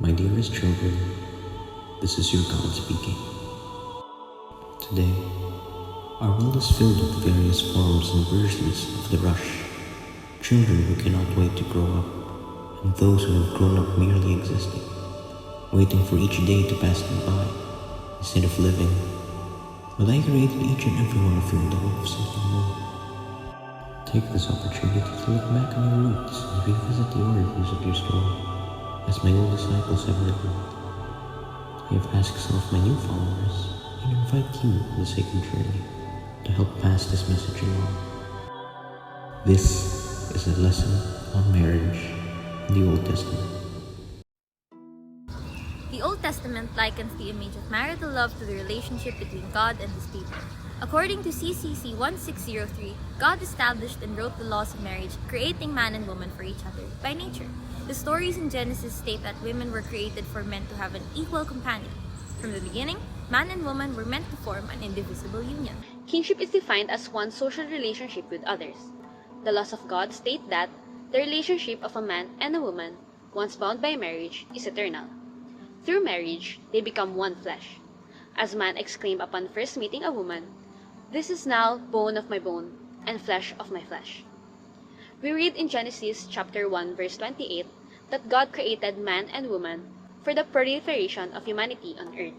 My dearest children, this is your God speaking. Today, our world is filled with various forms and versions of the rush. Children who cannot wait to grow up, and those who have grown up merely existing, waiting for each day to pass them by, instead of living. But I created each and every one of you in the hope of something more. Take this opportunity to look back on your roots and revisit the origins of your story, as my old disciples have written. I have asked some of my new followers and invite you on the sacred journey to help pass this message along. This is a lesson on marriage in the Old Testament. The Old Testament likens the image of marital love to the relationship between God and His people. According to CCC 1603, God established and wrote the laws of marriage, creating man and woman for each other by nature. The stories in Genesis state that women were created for men to have an equal companion. From the beginning, man and woman were meant to form an indivisible union. Kinship is defined as one's social relationship with others. The laws of God state that the relationship of a man and a woman, once bound by marriage, is eternal. Through marriage, they become one flesh. As man exclaimed upon first meeting a woman, "This is now bone of my bone and flesh of my flesh." We read in Genesis chapter 1 verse 28 that God created man and woman for the proliferation of humanity on earth.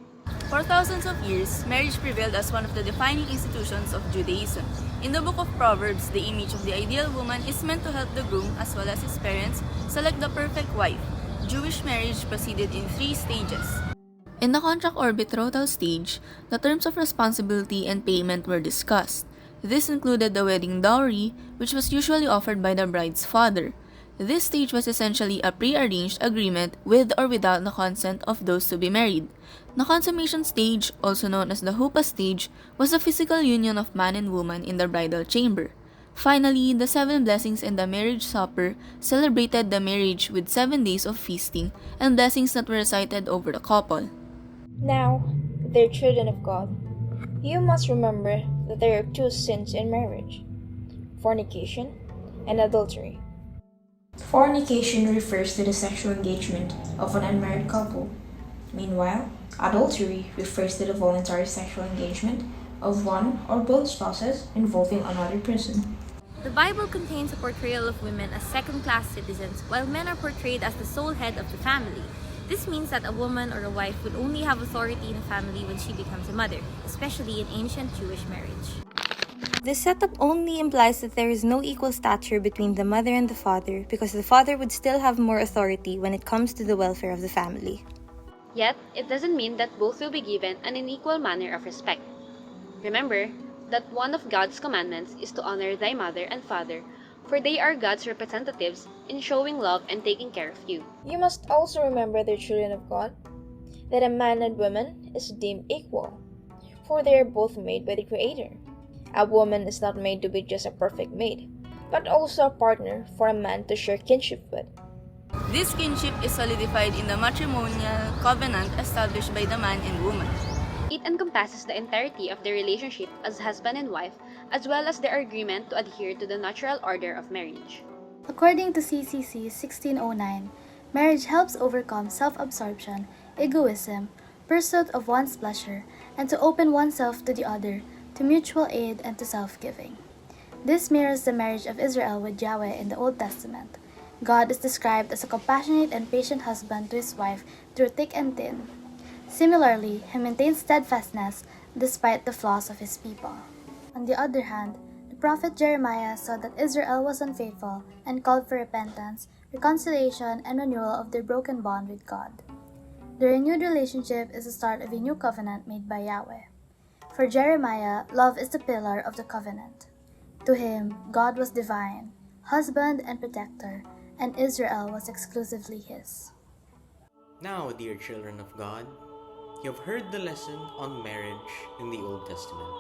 For thousands of years, marriage prevailed as one of the defining institutions of Judaism. In the book of Proverbs, the image of the ideal woman is meant to help the groom as well as his parents select the perfect wife. Jewish marriage proceeded in 3 stages. In the contract or betrothal stage, the terms of responsibility and payment were discussed. This included the wedding dowry, which was usually offered by the bride's father. This stage was essentially a pre-arranged agreement with or without the consent of those to be married. The consummation stage, also known as the huppah stage, was the physical union of man and woman in the bridal chamber. Finally, the 7 blessings and the marriage supper celebrated the marriage with 7 days of feasting and blessings that were recited over the couple. Now, dear children of God, you must remember that there are 2 sins in marriage: fornication and adultery. Fornication refers to the sexual engagement of an unmarried couple. Meanwhile, adultery refers to the voluntary sexual engagement of one or both spouses involving another person. The Bible contains a portrayal of women as second-class citizens, while men are portrayed as the sole head of the family. This means that a woman or a wife would only have authority in a family when she becomes a mother, especially in ancient Jewish marriage. This setup only implies that there is no equal stature between the mother and the father, because the father would still have more authority when it comes to the welfare of the family. Yet, it doesn't mean that both will be given an unequal manner of respect. Remember that one of God's commandments is to honor thy mother and father, for they are God's representatives in showing love and taking care of you. You must also remember, dear children of God, that a man and woman is deemed equal, for they are both made by the Creator. A woman is not made to be just a perfect mate, but also a partner for a man to share kinship with. This kinship is solidified in the matrimonial covenant established by the man and woman. It encompasses the entirety of their relationship as husband and wife, as well as their agreement to adhere to the natural order of marriage. According to CCC 1609, marriage helps overcome self-absorption, egoism, pursuit of one's pleasure, and to open oneself to the other, to mutual aid and to self-giving. This mirrors the marriage of Israel with Yahweh in the Old Testament. God is described as a compassionate and patient husband to his wife through thick and thin. Similarly, he maintains steadfastness despite the flaws of his people. On the other hand, the prophet Jeremiah saw that Israel was unfaithful and called for repentance, reconciliation, and renewal of their broken bond with God. The renewed relationship is the start of a new covenant made by Yahweh. For Jeremiah, love is the pillar of the covenant. To him, God was divine, husband and protector, and Israel was exclusively his. Now, dear children of God, you have heard the lesson on marriage in the Old Testament.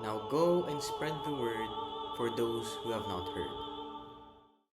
Now go and spread the word for those who have not heard.